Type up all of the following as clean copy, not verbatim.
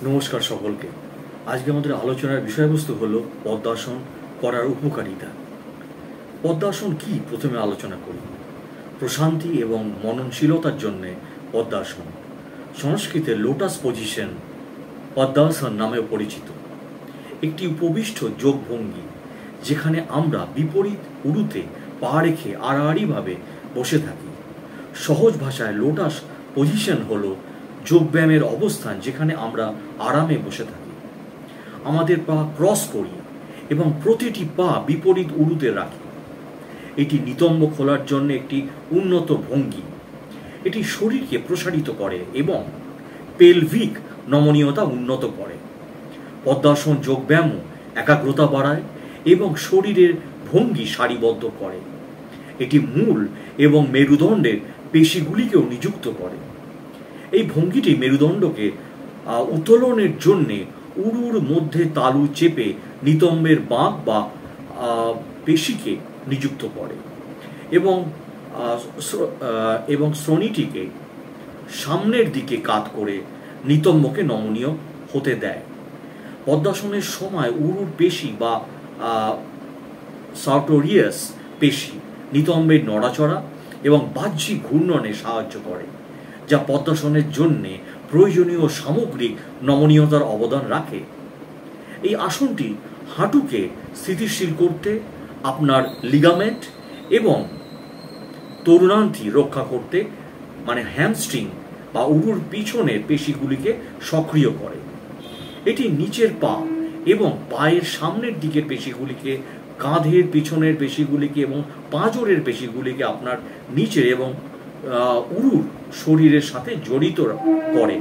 নমস্কার সকলকে। আজকে আমাদের আলোচনার বিষয়বস্তু হলো পদ্মাসন করার উপকারিতা। পদ্মাসন কি প্রথমে আলোচনা করি। প্রশান্তি এবং মননশীলতার জন্য পদ্মাসন, সংস্কৃতে লোটাস পজিশন পদ্মাসন নামেও পরিচিত, একটি উপবিষ্ট যোগ ভঙ্গি যেখানে আমরা বিপরীত উরুতে পা রেখে আড়াআড়িভাবে বসে থাকি। সহজ ভাষায় লোটাস পজিশন হলো যোগব্যায়ামের অবস্থান যেখানে আমরা আরামে বসে থাকি, আমাদের পা ক্রস করি এবং প্রতিটি পা বিপরীত উরুতে রাখি। এটি নিতম্ব খোলার জন্য একটি উন্নত ভঙ্গি। এটি শরীরকে প্রসারিত করে এবং পেলভিক নমনীয়তা উন্নত করে। পদ্মাসন যোগব্যায়ামও একাগ্রতা বাড়ায় এবং শরীরের ভঙ্গি সারিবদ্ধ করে। এটি মূল এবং মেরুদণ্ডের পেশিগুলিকেও নিযুক্ত করে। এই ভঙ্গিটি মেরুদণ্ডকে উত্তোলনের জন্যে উরুর মধ্যে তালু চেপে নিতম্বের বাঁক বা পেশিকে নিযুক্ত করে এবং শ্রোণীটিকে সামনের দিকে কাত করে নিতম্বকে নমনীয় হতে দেয়। পদ্মাসনের সময় উরুর পেশি বা সার্টোরিয়াস পেশি নিতম্বের নড়াচড়া এবং বাহ্যিক ঘূর্ণনে সাহায্য করে, যা পদ্মাসনের জন্যে প্রয়োজনীয় সামগ্রিক নমনীয়তার অবদান রাখে। এই আসনটি হাঁটুকে স্থিতিশীল করতে, আপনার লিগামেন্ট এবং তরুণান্তি রক্ষা করতে হ্যামস্ট্রিং বা উরুর পিছনের পেশিগুলিকে সক্রিয় করে। এটি নিচের পা এবং পায়ের সামনের দিকের পেশিগুলিকে, কাঁধের পিছনের পেশিগুলিকে এবং পাঁজরের পেশিগুলিকে আপনার নিচের এবং উরুর শরীরের সাথে জড়িত করে।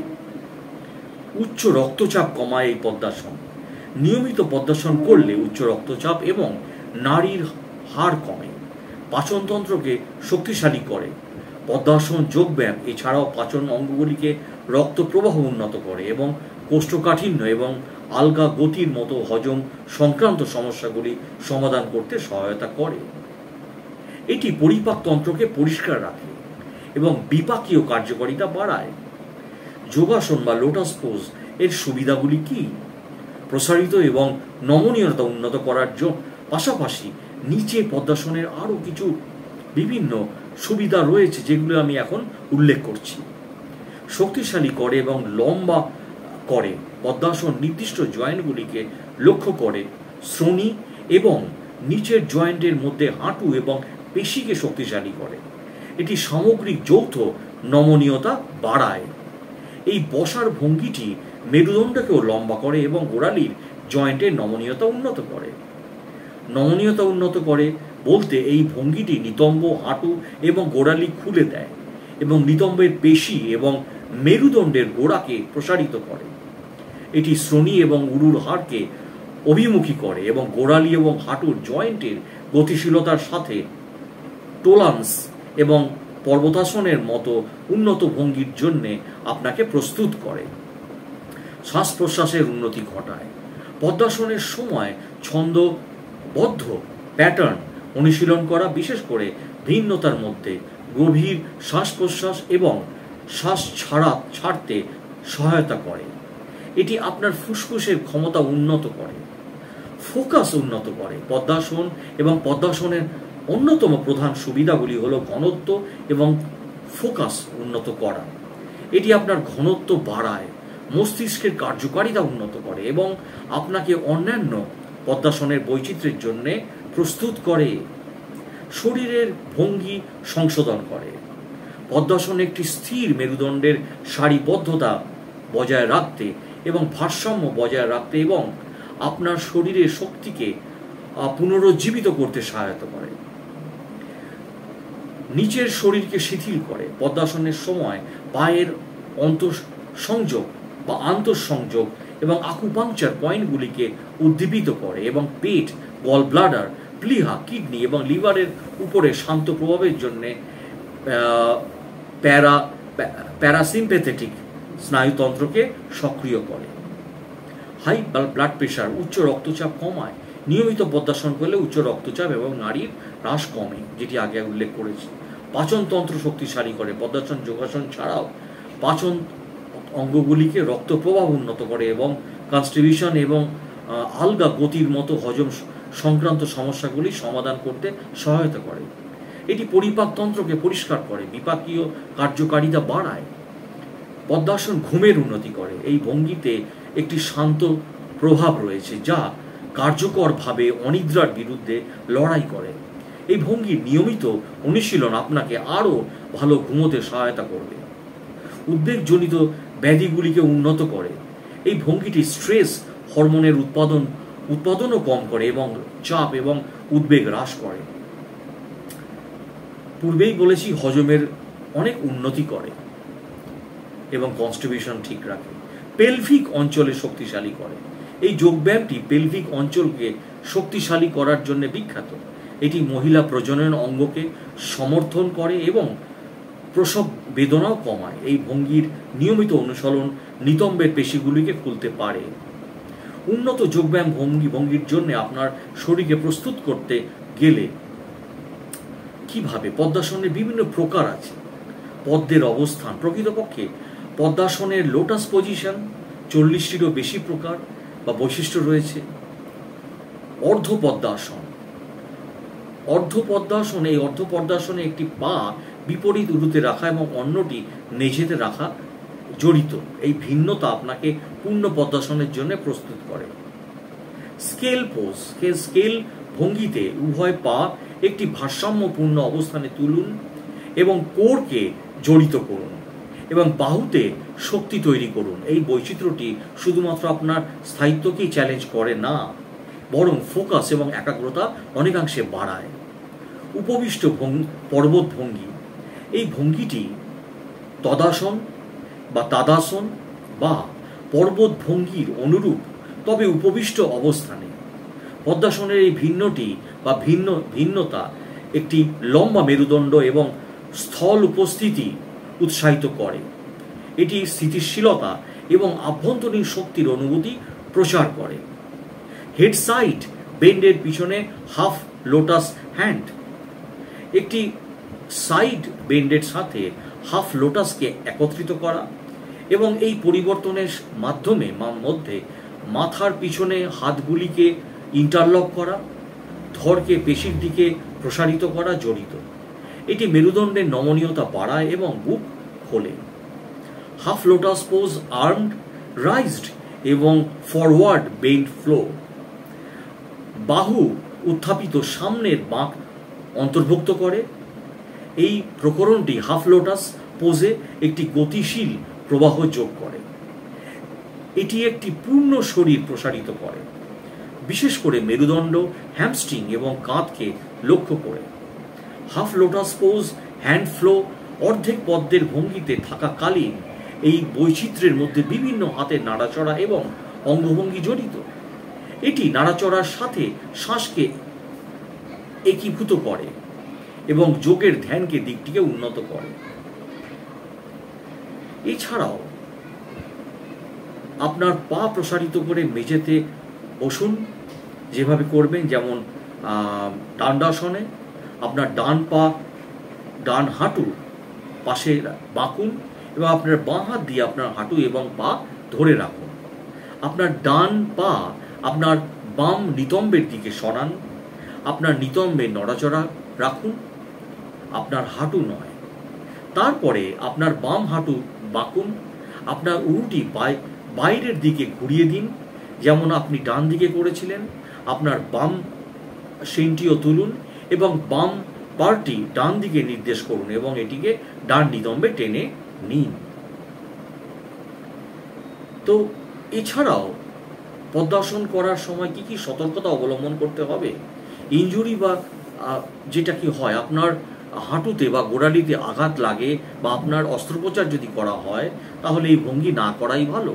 উচ্চ রক্তচাপ কমায় এই পদ্মাসন। নিয়মিত পদ্মাসন করলে উচ্চ রক্তচাপ এবং নাড়ির হার কমে, পাচনতন্ত্রকে শক্তিশালী করে। পদ্মাসন যোগব্যায়াম এছাড়াও পাচন অঙ্গগুলিকে রক্ত প্রবাহ উন্নত করে এবং কোষ্ঠকাঠিন্য এবং আলগা গতির মতো হজম সংক্রান্ত সমস্যাগুলি সমাধান করতে সহায়তা করে। এটি পরিপাকতন্ত্রকে পরিষ্কার রাখে এবং বিপাকীয় কার্যকারিতা বাড়ায়। যোগাসন বা লোটাস পোজ এর সুবিধাগুলি কি? প্রসারিত এবং নমনীয়তা উন্নত করার পাশাপাশি নিচে পদ্মাসনের আরও কিছু বিভিন্ন সুবিধা রয়েছে যেগুলো আমি এখন উল্লেখ করছি। শক্তিশালী করে এবং লম্বা করে। পদ্মাসন নির্দিষ্ট জয়েন্টগুলিকে লক্ষ্য করে শ্রোণী এবং নিচের জয়েন্টের মধ্যে হাঁটু এবং পেশিকে শক্তিশালী করে। এটি সামগ্রিক যৌথ নমনীয়তা বাড়ায়। এই বসার ভঙ্গিটি মেরুদণ্ডকেও লম্বা করে এবং গোড়ালির জয়েন্টের নমনীয়তা উন্নত করে। নমনীয়তা উন্নত করে বলতে এই ভঙ্গিটি নিতম্ব, হাঁটু এবং গোড়ালি খুলে দেয় এবং নিতম্বের পেশি এবং মেরুদণ্ডের গোড়াকে প্রসারিত করে। এটি শ্রোণী এবং উরুর হাড়কে অভিমুখী করে এবং গোড়ালি এবং হাঁটুর জয়েন্টের গতিশীলতার সাথে টোলান্স এবং পর্বতাসনের মতো উন্নত ভঙ্গির জন্য আপনাকে প্রস্তুত করে। শ্বাস প্রশ্বাসের উন্নতি ঘটায়। পদ্মাসনের সময় ছন্দবদ্ধ প্যাটার্ন অনুশীলন করা, বিশেষ করে ভিন্নতার মধ্যে গভীর শ্বাস প্রশ্বাস এবং শ্বাস ছাড়তে সহায়তা করে। এটি আপনার ফুসফুসের ক্ষমতা উন্নত করে, ফোকাস উন্নত করে। পদ্মাসন এবং পদ্মাসনের অন্যতম প্রধান সুবিধাগুলি হলো ঘনত্ব এবং ফোকাস উন্নত করা। এটি আপনার ঘনত্ব বাড়ায়, মস্তিষ্কের কার্যকারিতা উন্নত করে এবং আপনাকে অন্যান্য পদ্মাসনের বৈচিত্র্যের জন্য প্রস্তুত করে। শরীরের ভঙ্গি সংশোধন করে। পদ্মাসন একটি স্থির মেরুদণ্ডের সারিবদ্ধতা বজায় রাখতে এবং ভারসাম্য বজায় রাখতে এবং আপনার শরীরের শক্তিকে পুনরুজ্জীবিত করতে সহায়তা করে। নিচের শরীরকে শিথিল করে। পদ্মাসনের সময় পায়ের অন্তঃসংযোগ বা আন্তঃসংযোগ এবং আকুপাংচার পয়েন্টগুলিকে উদ্দীপিত করে এবং পেট, গল ব্লাডার, প্লিহা, কিডনি এবং লিভারের উপরে শান্ত প্রভাবের জন্য প্যারাসিম্প্যাথেটিক স্নায়ুতন্ত্রকে সক্রিয় করে। হাই ব্লাড প্রেশার, উচ্চ রক্তচাপ কমায়। নিয়মিত পদ্মাসন করলে উচ্চ রক্তচাপ এবং নাড়ির হ্রাস কমে, যেটি আগে উল্লেখ করেছি। পাচনতন্ত্র শক্তিশালী করে। পদ্মাসন যোগাসন ছাড়াও পাচন অঙ্গগুলিকে রক্ত প্রবাহ উন্নত করে এবং কনস্টিটিউশন এবং আলগা গতির মতো হজম সংক্রান্ত সমস্যাগুলি সমাধান করতে সহায়তা করে। এটি পরিপাকতন্ত্রকে পরিষ্কার করে, বিপাকীয় কার্যকারিতা বাড়ায়। পদ্মাসন ঘুমের উন্নতি করে। এই ভঙ্গিতে একটি শান্ত প্রভাব রয়েছে যা কার্যকরভাবে অনিদ্রার বিরুদ্ধে লড়াই করে। এই ভঙ্গির নিয়মিত অনুশীলন আপনাকে আরও ভালো ঘুমোতে সহায়তা করবে। উদ্বেগজনিত ব্যাধিগুলিকে উন্নত করে। এই ভঙ্গিটি স্ট্রেস হরমোনের উৎপাদনও কম করে এবং চাপ এবং উদ্বেগ হ্রাস করে। পূর্বেই বলেছি হজমের অনেক উন্নতি করে এবং কনস্টিটিউশন ঠিক রাখে। পেলভিক অঞ্চলে শক্তিশালী করে। এই যোগব্যায়ামটি পেলভিক অঞ্চলকে শক্তিশালী করার জন্য বিখ্যাত। এটি মহিলা প্রজনন অঙ্গকে সমর্থন করে এবং প্রসব বেদনাও কমায়। এই ভঙ্গির নিয়মিত অনুসরণ নিতম্বের পেশিগুলিকে খুলতে পারে। উন্নত যোগব্যায়াম ভঙ্গির জন্য আপনার শরীরকে প্রস্তুত করতে গেলে কিভাবে? পদ্মাসনের বিভিন্ন প্রকার আছে। পদ্মের অবস্থান, প্রকৃতপক্ষে পদ্মাসনের লোটাস পজিশন 40টিরও বেশি প্রকার বা বৈশিষ্ট্য রয়েছে। অর্ধপদ্মাসন, এই অর্ধপদ্মাসনে একটি পা বিপরীত উরুতে রাখা এবং অন্যটি মেঝেতে রাখা জড়িত। এই ভিন্নতা আপনাকে পূর্ণ পদ্মাসনের জন্য প্রস্তুত করে। স্কেল পোজ, স্কেল ভঙ্গিতে উভয় পা একটি ভারসাম্যপূর্ণ অবস্থানে তুলুন এবং কোরকে জড়িত করুন এবং বাহুতে শক্তি তৈরি করুন। এই বৈচিত্র্যটি শুধুমাত্র আপনার স্থায়িত্বকেই চ্যালেঞ্জ করে না, বরং ফোকাস এবং একাগ্রতা অনেকাংশে বাড়ায়। উপবিষ্ট পর্বত ভঙ্গি, এই ভঙ্গিটি তদাসন বা তাদাসন বা পর্বত ভঙ্গির অনুরূপ, তবে উপবিষ্ট অবস্থানে। পদ্মাসনের এই ভিন্নতা একটি লম্বা মেরুদণ্ড এবং স্থল উপস্থিতি উৎসাহিত করে। এটি স্থিতিশীলতা এবং আভ্যন্তরীণ শক্তির অনুভূতি প্রচার করে। হেড সাইড বেন্ডের পিছনে হাফ লোটাস হ্যান্ড, একটি সাইড বেন্ডের সাথে হাফ লোটাসকে একত্রিত করা এবং এই পরিবর্তনের মাধ্যমে মধ্যে মাথার পিছনে হাতগুলিকে ইন্টারলক করা, ধরকে পেশির দিকে প্রসারিত করা জড়িত। এটি মেরুদণ্ডের নমনীয়তা বাড়ায় এবং বুক খোলে। Half lotus pose armed raised এবং ফরওয়ার্ড বেন্ড ফ্লো, বাহু উত্থাপিত সামনের বাঁক অন্তর্ভুক্ত করে। এই প্রকরণটি হাফ লোটাস পোজে একটি গতিশীল প্রবাহ যোগ করে। এটি একটি পূর্ণ শরীর প্রসারিত করে, বিশেষ করে মেরুদণ্ড, হ্যামস্ট্রিং এবং কাঁধকে লক্ষ্য করে। Half lotus pose hand flow, অর্ধেক পদ্মের ভঙ্গিতে থাকাকালীন এই বৈচিত্র্যের মধ্যে বিভিন্ন হাতের নাড়াচড়া এবং অঙ্গভঙ্গি জড়িত। এটি নাড়াচড়ার সাথে শ্বাসকে একীভূত করে এবং যোগের ধ্যানকে দিকটিকে উন্নত করে। এছাড়াও আপনার পা প্রসারিত করে মেঝেতে বসুন, যেভাবে করবেন, যেমন দণ্ডাসনে আপনার ডান পা ডান হাঁটু পাশে বাঁকুন এবং আপনার বাঁ হাত দিয়ে আপনার হাঁটু এবং পা ধরে রাখুন। আপনার ডান পা আপনার বাম নিতম্বের দিকে সরান, আপনার নিতম্বের নড়াচড়া রাখুন, আপনার হাঁটু নয়। তারপরে আপনার বাম হাঁটু বাঁকুন, আপনার উরুটি বাইরের দিকে ঘুরিয়ে দিন, যেমন আপনি ডান দিকে করেছিলেন। আপনার বাম শিংটিও তুলুন এবং বাম পাটি ডান দিকে নির্দেশ করুন এবং এটিকে ডান নিতম্বে টেনে নিন। তো এছাড়াও পদ্মাসন করার সময় কি কি সতর্কতা অবলম্বন করতে হবে? ইনজুরি বা যেটা কি হয়, আপনার হাঁটুতে বা গোড়ালিতে আঘাত লাগে বা আপনার অস্ত্রোপচার যদি করা হয়, তাহলে এই ভঙ্গি না করাই ভালো।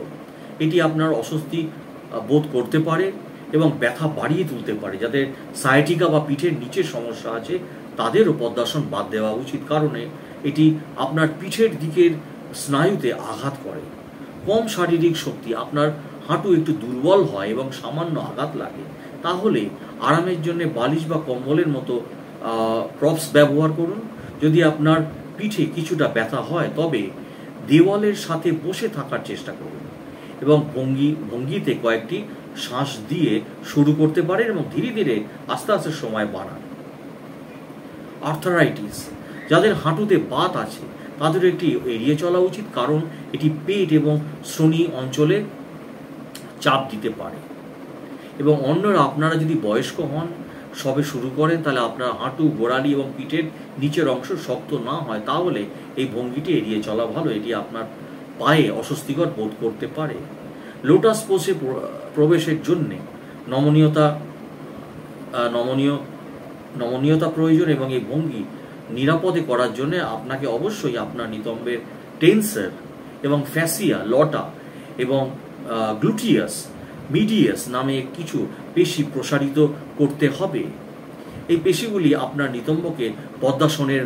এটি আপনার অস্বস্তি বোধ করতে পারে এবং ব্যথা বাড়িয়ে তুলতে পারে। যাদের সায়াটিকা বা পিঠের নিচের সমস্যা আছে তাদেরও পদ্মাসন বাদ দেওয়া উচিত, কারণে এটি আপনার পিঠের দিকের স্নায়ুতে আঘাত করে। কম শারীরিক শক্তি, আপনার হাঁটু একটু দুর্বল হয় এবং সামান্য আঘাত লাগে, তাহলে আরামের জন্য বালিশ বা কম্বলের মতো প্রপস ব্যবহার করুন। যদি আপনার পিঠে কিছুটা ব্যথা হয়, তবে দেওয়ালের সাথে বসে থাকার চেষ্টা করুন এবং ভঙ্গিতে কয়েকটি শ্বাস দিয়ে শুরু করতে পারেন এবং ধীরে ধীরে আস্তে আস্তে সময় বাড়ান। আর্থারাইটিস, যাদের হাঁটুতে বাত আছে তাদের এটি এড়িয়ে চলা উচিত, কারণ এটি পেট এবং শ্রোণী অঞ্চলে চাপ দিতে পারে। এবং অন্যরা, আপনারা যদি বয়স্ক হন, সবে শুরু করেন, তাহলে আপনার হাঁটু, গোড়ালি এবং পিঠের নিচের অংশ শক্ত না হয় তাহলে এই ভঙ্গিটি এড়িয়ে চলা ভালো। এটি আপনার পায়ে অস্বস্তিকর বোধ করতে পারে। লোটাস পোজে প্রবেশের জন্যে নমনীয়তা প্রয়োজন এবং এই ভঙ্গি নিরাপদে করার জন্য আপনাকে অবশ্যই আপনার নিতম্বের টেন্সর এবং ফ্যাসিয়া, লটা এবং গ্লুটিয়াস মিডিয়াস নামে কিছু পেশি প্রসারিত করতে হবে। এই পেশিগুলি আপনার নিতম্বকে পদ্মাসনের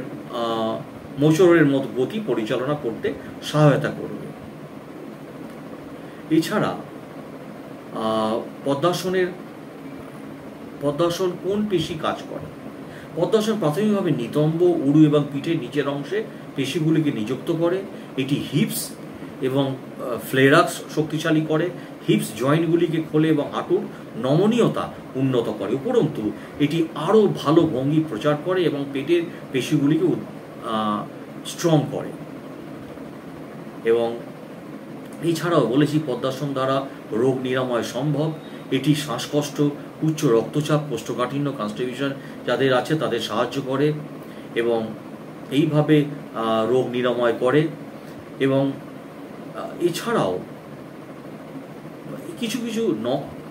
মোচড়ের মতো গতি পরিচালনা করতে সহায়তা করবে। এছাড়া পদ্মাসন কোন পেশি কাজ করে? পদ্মাসন প্রাথমিকভাবে নিতম্ব, উরু এবং পিঠের নিচের অংশে পেশিগুলিকে নিযুক্ত করে। এটি হিপস এবং ফ্লেরাক্স শক্তিশালী করে, হিপস জয়েন্টগুলিকে খোলে এবং হাঁটুর নমনীয়তা উন্নত করে। উপরন্তু এটি আরও ভালো ভঙ্গি প্রচার করে এবং পেটের পেশিগুলিকে স্ট্রং করে। এবং এছাড়াও বলেছি, পদ্মাসন দ্বারা রোগ নিরাময় সম্ভব। এটি শ্বাসকষ্ট, উচ্চ রক্তচাপ, কোষ্ঠকাঠিন্য, কনস্টিপেশন যাদের আছে তাদের সাহায্য করে এবং এইভাবে রোগ নিরাময় করে। এবং এছাড়াও কিছু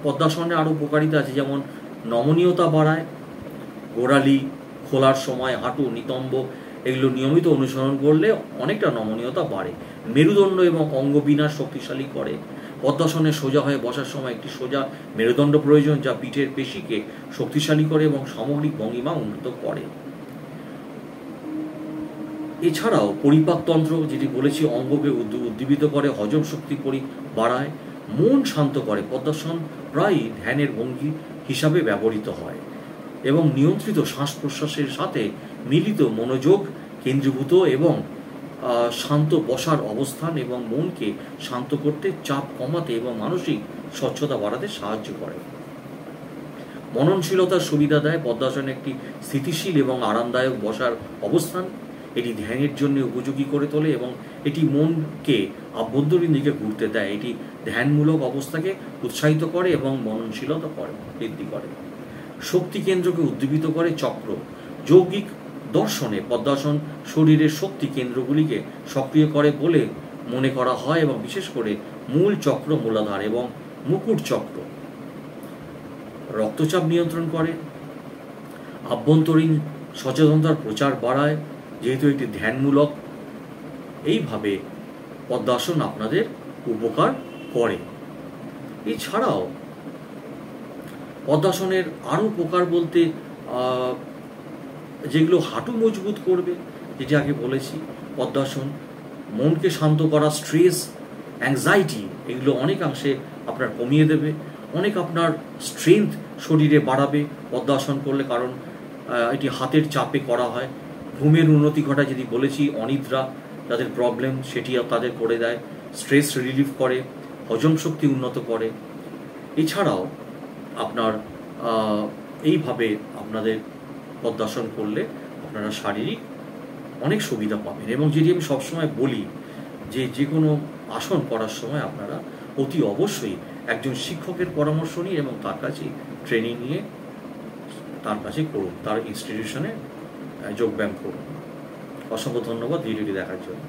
পদ্মাসনের আরও উপকারিতা আছে, যেমন নমনীয়তা বাড়ায়, গোড়ালি খোলার সময় হাঁটু, নিতম্ব এগুলো নিয়মিত অনুসরণ করলে অনেকটা নমনীয়তা বাড়ে। মেরুদণ্ড এবং অঙ্গবিন্যাস শক্তিশালী করে। পদ্মাসনে সোজা হয়ে বসার সময় একটি সোজা মেরুদণ্ড প্রয়োজন, যা পিঠের পেশিকে শক্তিশালী করে এবং সামগ্রিক ভঙ্গিমা উন্নত করে। এছাড়াও পরিপাকতন্ত্র, যেটি বলেছি, অঙ্গকে উদ্দীপিত করে, হজম শক্তি বাড়ায়, মন শান্ত করে। পদ্মাসন প্রায়ই ধ্যানের ভঙ্গি হিসাবে ব্যবহৃত হয় এবং নিয়ন্ত্রিত শ্বাস প্রশ্বাসের সাথে মিলিত মনোযোগ কেন্দ্রীভূত এবং শান্ত বসার অবস্থান এবং মনকে শান্ত করতে, চাপ কমাতে এবং মানসিক স্বচ্ছতা বাড়াতে সাহায্য করে। মননশীলতার সুবিধা দেয়। পদ্মাসন একটি স্থিতিশীল এবং আরামদায়ক বসার অবস্থান। এটি ধ্যানের জন্য উপযোগী করে তোলে এবং এটি মনকে আভ্যন্তরীণ দিকে ঘুরতে দেয়। এটি ধ্যানমূলক অবস্থাকে উৎসাহিত করে এবং মননশীলতা বৃদ্ধি করে। শক্তি কেন্দ্রকে উদ্দীপিত করে। চক্র, যৌগিক দর্শনে পদ্মাসন শরীরের শক্তি কেন্দ্রগুলিকে সক্রিয় করে বলে মনে করা হয় এবং বিশেষ করে মূল চক্র, মূলাধার এবং মুকুট চক্র। রক্তচাপ নিয়ন্ত্রণ করে। আভ্যন্তরীণ সচেতনতার প্রচার বাড়ায়, যেহেতু এটি ধ্যানমূলক। এইভাবে পদ্মাসন আপনাদের উপকার করে। এছাড়াও পদ্মাসনের আরও উপকার বলতে যেগুলো হাঁটু মজবুত করবে, যেটি আগে বলেছি, পদ্মাসন মনকে শান্ত করা, স্ট্রেস, অ্যাংজাইটি এগুলো অনেকাংশে আপনার কমিয়ে দেবে। অনেক আপনার স্ট্রেংথ শরীরে বাড়াবে পদ্মাসন করলে, কারণ এটি হাতের চাপে করা হয়। ঘুমের উন্নতি ঘটায়, যদি বলেছি, অনিদ্রা যাদের প্রবলেম সেটি তাদের করে দেয়। স্ট্রেস রিলিফ করে, হজম শক্তি উন্নত করে। এছাড়াও আপনার এইভাবে আপনাদের পদ্মাসন করলে আপনারা শারীরিক অনেক সুবিধা পাবেন। এবং যেটি আমি সবসময় বলি, যে কোনো আসন করার সময় আপনারা অতি অবশ্যই একজন শিক্ষকের পরামর্শ নিন এবং তার কাছে ট্রেনিং নিয়ে তার কাছে করুন, তার ইনস্টিটিউশনে যোগব্যায়াম করুন। অসংখ্য ধন্যবাদ ভিডিওটি দেখার জন্য।